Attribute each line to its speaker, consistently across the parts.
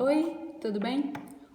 Speaker 1: Oi, tudo bem?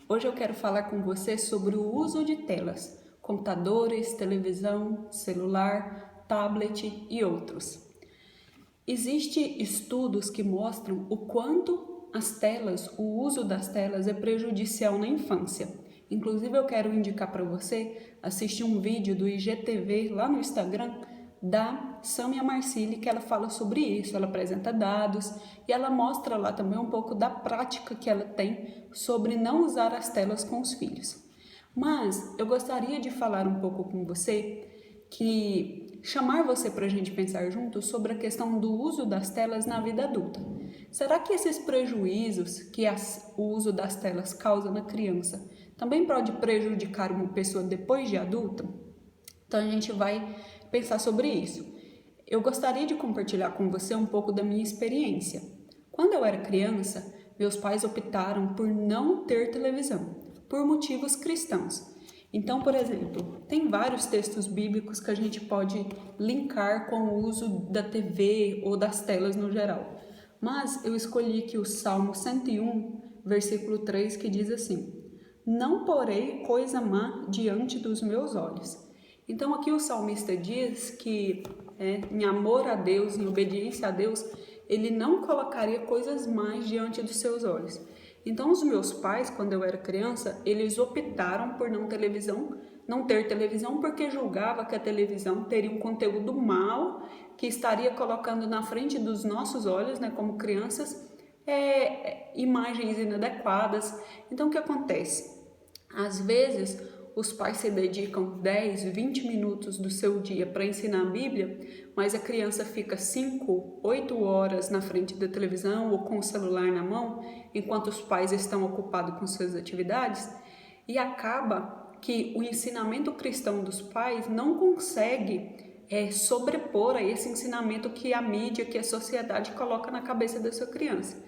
Speaker 1: Hoje eu quero falar com você sobre o uso de telas, computadores, televisão, celular, tablet e outros. Existem estudos que mostram o quanto o uso das telas é prejudicial na infância. Inclusive eu quero indicar para você assistir um vídeo do IGTV lá no Instagram da Samia Marcilli, que ela fala sobre isso, ela apresenta dados e ela mostra lá também um pouco da prática que ela tem sobre não usar as telas com os filhos. Mas eu gostaria de falar um pouco com você chamar você para a gente pensar juntos sobre a questão do uso das telas na vida adulta. Será que esses prejuízos que o uso das telas causa na criança também pode prejudicar uma pessoa depois de adulta? Então a gente vai pensar sobre isso. Eu gostaria de compartilhar com você um pouco da minha experiência. Quando eu era criança, meus pais optaram por não ter televisão, por motivos cristãos. Então, por exemplo, tem vários textos bíblicos que a gente pode linkar com o uso da TV ou das telas no geral. Mas eu escolhi aqui o Salmo 101, versículo 3, que diz assim: "Não porei coisa má diante dos meus olhos." Então aqui o salmista diz que em amor a Deus, em obediência a Deus, ele não colocaria coisas más diante dos seus olhos. Então os meus pais, quando eu era criança, eles optaram por não ter televisão, porque julgava que a televisão teria um conteúdo mau, que estaria colocando na frente dos nossos olhos, como crianças, imagens inadequadas. Então o que acontece? Às vezes os pais se dedicam 10, 20 minutos do seu dia para ensinar a Bíblia, mas a criança fica 5, 8 horas na frente da televisão ou com o celular na mão, enquanto os pais estão ocupados com suas atividades, e acaba que o ensinamento cristão dos pais não consegue sobrepor a esse ensinamento que a mídia, que a sociedade coloca na cabeça da sua criança.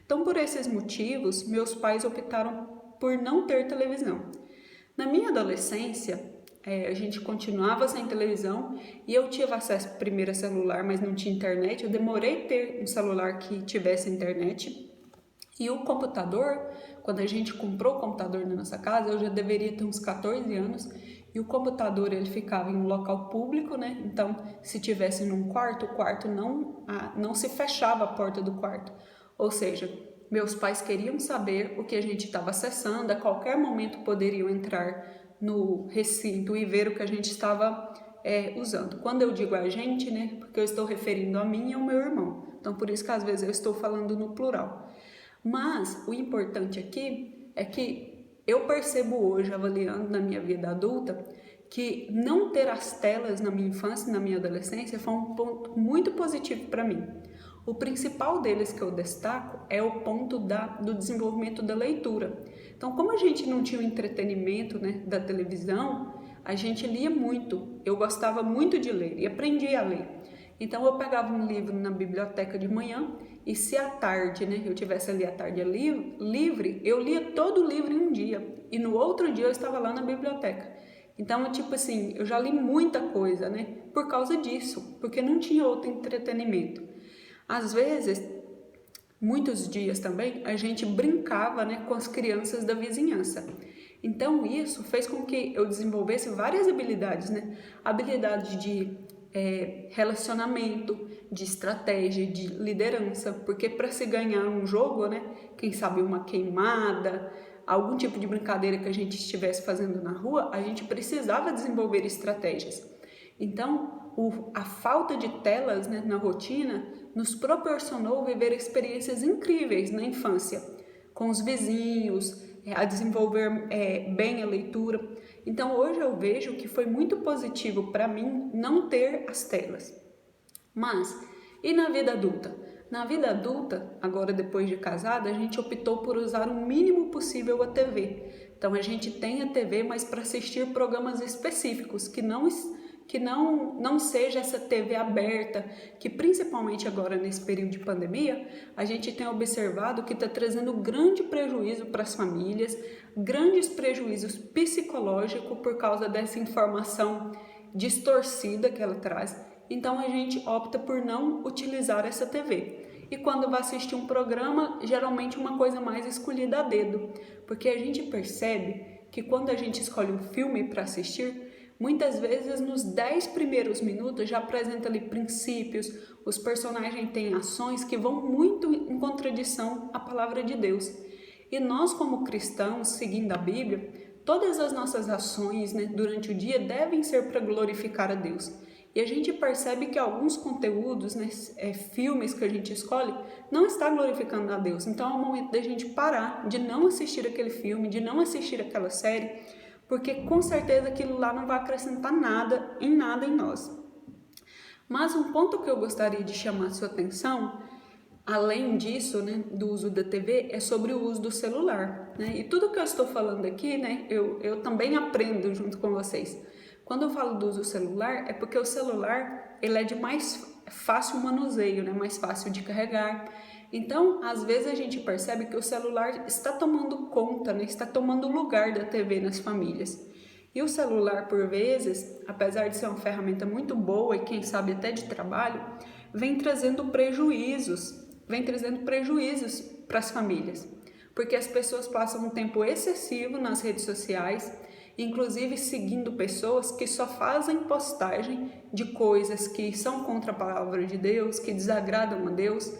Speaker 1: Então, por esses motivos, meus pais optaram por não ter televisão. Na minha adolescência, a gente continuava sem televisão e eu tive acesso primeiro a celular, mas não tinha internet. Eu demorei a ter um celular que tivesse internet. E o computador, quando a gente comprou o computador na nossa casa, eu já deveria ter uns 14 anos. E o computador, ele ficava em um local público, Então, se tivesse num quarto, o quarto não se fechava a porta do quarto. Ou seja, meus pais queriam saber o que a gente estava acessando, a qualquer momento poderiam entrar no recinto e ver o que a gente estava usando. Quando eu digo a gente, porque eu estou referindo a mim e ao meu irmão. Então, por isso que às vezes eu estou falando no plural. Mas o importante aqui é que eu percebo hoje, avaliando na minha vida adulta, que não ter as telas na minha infância e na minha adolescência foi um ponto muito positivo para mim. O principal deles que eu destaco é o ponto do desenvolvimento da leitura. Então, como a gente não tinha o entretenimento da televisão, a gente lia muito. Eu gostava muito de ler e aprendi a ler. Então, eu pegava um livro na biblioteca de manhã e se à tarde, eu tivesse ali a tarde livre, eu lia todo o livro em um dia. E no outro dia eu estava lá na biblioteca. Então, eu já li muita coisa, por causa disso, porque não tinha outro entretenimento. Às vezes, muitos dias também, a gente brincava com as crianças da vizinhança. Então, isso fez com que eu desenvolvesse várias habilidades, habilidade de relacionamento, de estratégia, de liderança, porque para se ganhar um jogo, quem sabe uma queimada, algum tipo de brincadeira que a gente estivesse fazendo na rua, a gente precisava desenvolver estratégias. Então, a falta de telas na rotina nos proporcionou viver experiências incríveis na infância, com os vizinhos, a desenvolver bem a leitura. Então, hoje eu vejo que foi muito positivo para mim não ter as telas. Mas, e na vida adulta? Na vida adulta, agora depois de casada, a gente optou por usar o mínimo possível a TV. Então, a gente tem a TV, mas para assistir programas específicos, que não seja essa TV aberta, que principalmente agora nesse período de pandemia, a gente tem observado que está trazendo grande prejuízo para as famílias, grandes prejuízos psicológicos por causa dessa informação distorcida que ela traz. Então a gente opta por não utilizar essa TV. e quando vai assistir um programa, geralmente uma coisa mais escolhida a dedo, porque a gente percebe que quando a gente escolhe um filme para assistir, muitas vezes nos 10 primeiros minutos já apresenta ali princípios, os personagens têm ações que vão muito em contradição à palavra de Deus. E nós, como cristãos, seguindo a Bíblia, todas as nossas ações, durante o dia devem ser para glorificar a Deus. E a gente percebe que alguns conteúdos, filmes que a gente escolhe, não está glorificando a Deus. Então é o momento da gente parar, de não assistir aquele filme, de não assistir aquela série, porque com certeza aquilo lá não vai acrescentar nada em nós. Mas um ponto que eu gostaria de chamar a sua atenção, além disso, do uso da TV, é sobre o uso do celular. E tudo que eu estou falando aqui, eu também aprendo junto com vocês. Quando eu falo do uso do celular, é porque o celular ele é de mais fácil manuseio, mais fácil de carregar. Então, às vezes a gente percebe que o celular está tomando conta, está tomando lugar da TV nas famílias. E o celular, por vezes, apesar de ser uma ferramenta muito boa e quem sabe até de trabalho, vem trazendo prejuízos para as famílias. Porque as pessoas passam um tempo excessivo nas redes sociais, inclusive seguindo pessoas que só fazem postagem de coisas que são contra a palavra de Deus, que desagradam a Deus.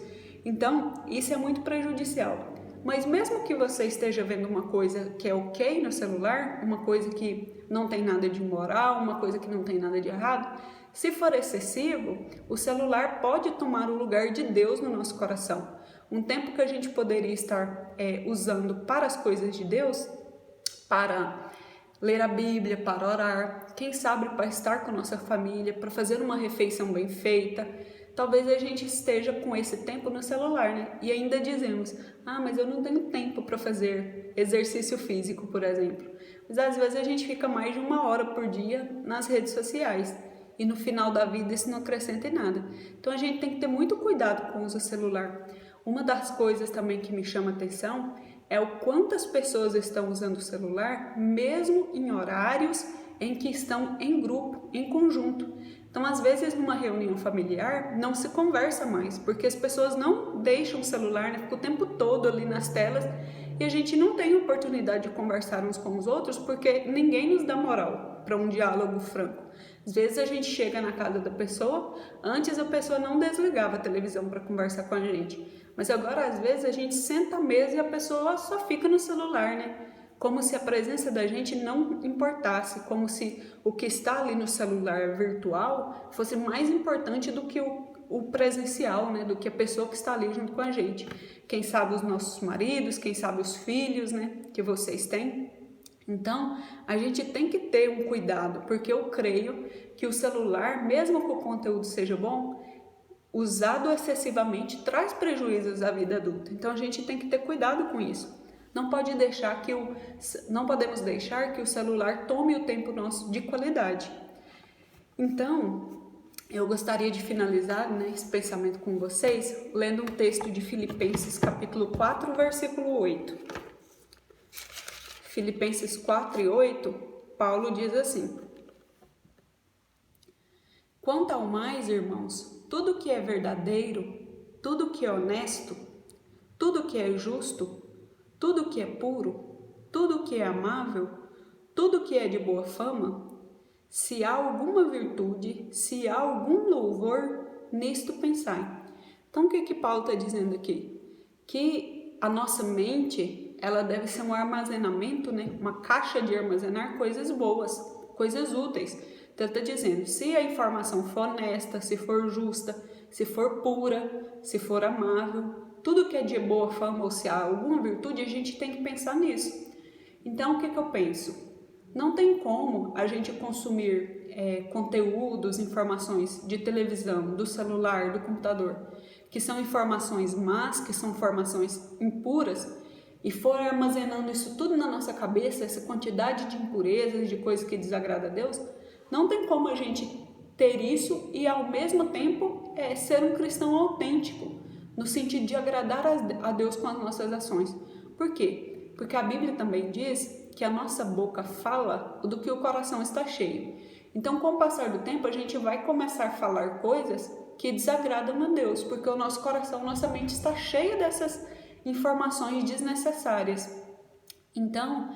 Speaker 1: Então, isso é muito prejudicial. Mas mesmo que você esteja vendo uma coisa que é ok no celular, uma coisa que não tem nada de imoral, uma coisa que não tem nada de errado, se for excessivo, o celular pode tomar o lugar de Deus no nosso coração. Um tempo que a gente poderia estar usando para as coisas de Deus, para ler a Bíblia, para orar, quem sabe para estar com a nossa família, para fazer uma refeição bem feita. Talvez a gente esteja com esse tempo no celular, E ainda dizemos, mas eu não tenho tempo para fazer exercício físico, por exemplo. Mas às vezes a gente fica mais de 1 hora por dia nas redes sociais. E no final da vida isso não acrescenta em nada. Então a gente tem que ter muito cuidado com o uso do celular. Uma das coisas também que me chama a atenção é o quantas pessoas estão usando o celular, mesmo em horários em que estão em grupo, em conjunto. Então, às vezes, numa reunião familiar, não se conversa mais, porque as pessoas não deixam o celular, fica o tempo todo ali nas telas, e a gente não tem oportunidade de conversar uns com os outros, porque ninguém nos dá moral para um diálogo franco. Às vezes a gente chega na casa da pessoa, antes a pessoa não desligava a televisão para conversar com a gente, mas agora às vezes a gente senta à mesa e a pessoa só fica no celular, Como se a presença da gente não importasse, como se o que está ali no celular virtual fosse mais importante do que o presencial, do que a pessoa que está ali junto com a gente. Quem sabe os nossos maridos, quem sabe os filhos, que vocês têm. Então, a gente tem que ter um cuidado, porque eu creio que o celular, mesmo que o conteúdo seja bom, usado excessivamente traz prejuízos à vida adulta. Então, a gente tem que ter cuidado com isso. Não podemos deixar que o celular tome o tempo nosso de qualidade. Então, eu gostaria de finalizar esse pensamento com vocês, lendo um texto de Filipenses capítulo 4, versículo 8. Filipenses 4 e 8, Paulo diz assim: Quanto ao mais, irmãos, tudo que é verdadeiro, tudo que é honesto, tudo que é justo, tudo que é puro, tudo que é amável, tudo que é de boa fama, se há alguma virtude, se há algum louvor, nisto pensai. Então, o que Paulo está dizendo aqui? Que a nossa mente, ela deve ser um armazenamento, uma caixa de armazenar coisas boas, coisas úteis. Então, ele está dizendo, se a informação for honesta, se for justa, se for pura, se for amável, tudo que é de boa fama ou se há alguma virtude, a gente tem que pensar nisso. Então, o que eu penso? Não tem como a gente consumir conteúdos, informações de televisão, do celular, do computador, que são informações más, que são informações impuras, e for armazenando isso tudo na nossa cabeça, essa quantidade de impurezas, de coisas que desagradam a Deus, não tem como a gente ter isso e ao mesmo tempo ser um cristão autêntico, no sentido de agradar a Deus com as nossas ações. Por quê? Porque a Bíblia também diz que a nossa boca fala do que o coração está cheio. Então, com o passar do tempo, a gente vai começar a falar coisas que desagradam a Deus, porque o nosso coração, nossa mente está cheia dessas informações desnecessárias. Então,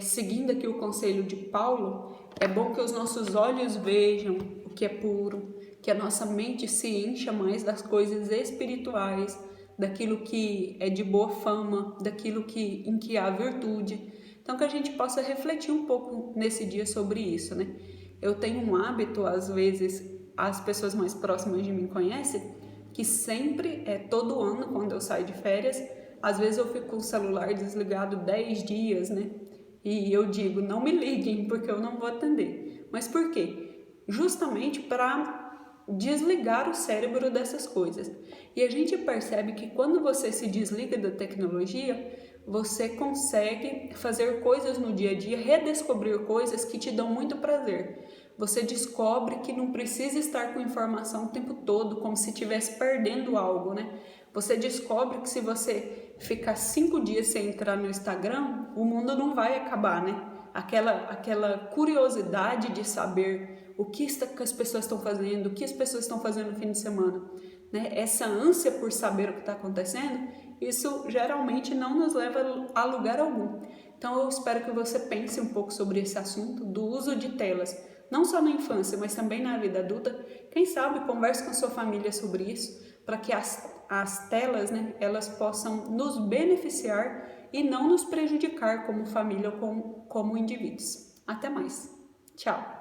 Speaker 1: seguindo aqui o conselho de Paulo, é bom que os nossos olhos vejam o que é puro, que a nossa mente se encha mais das coisas espirituais, daquilo que é de boa fama, daquilo em que há virtude. Então, que a gente possa refletir um pouco nesse dia sobre isso, né? Eu tenho um hábito, às vezes, as pessoas mais próximas de mim conhecem, que sempre, todo ano, quando eu saio de férias, às vezes eu fico com o celular desligado 10 dias, né? E eu digo, não me liguem, porque eu não vou atender. Mas por quê? Justamente para desligar o cérebro dessas coisas. E a gente percebe que quando você se desliga da tecnologia, você consegue fazer coisas no dia a dia, redescobrir coisas que te dão muito prazer. Você descobre que não precisa estar com informação o tempo todo, como se estivesse perdendo algo, né? Você descobre que se você ficar 5 dias sem entrar no Instagram, o mundo não vai acabar, né? Aquela curiosidade de saber o que as pessoas estão fazendo, o que as pessoas estão fazendo no fim de semana, né? Essa ânsia por saber o que está acontecendo, isso geralmente não nos leva a lugar algum. Então eu espero que você pense um pouco sobre esse assunto do uso de telas, não só na infância, mas também na vida adulta. Quem sabe converse com sua família sobre isso, para que as telas, né, elas possam nos beneficiar e não nos prejudicar como família ou como indivíduos. Até mais. Tchau!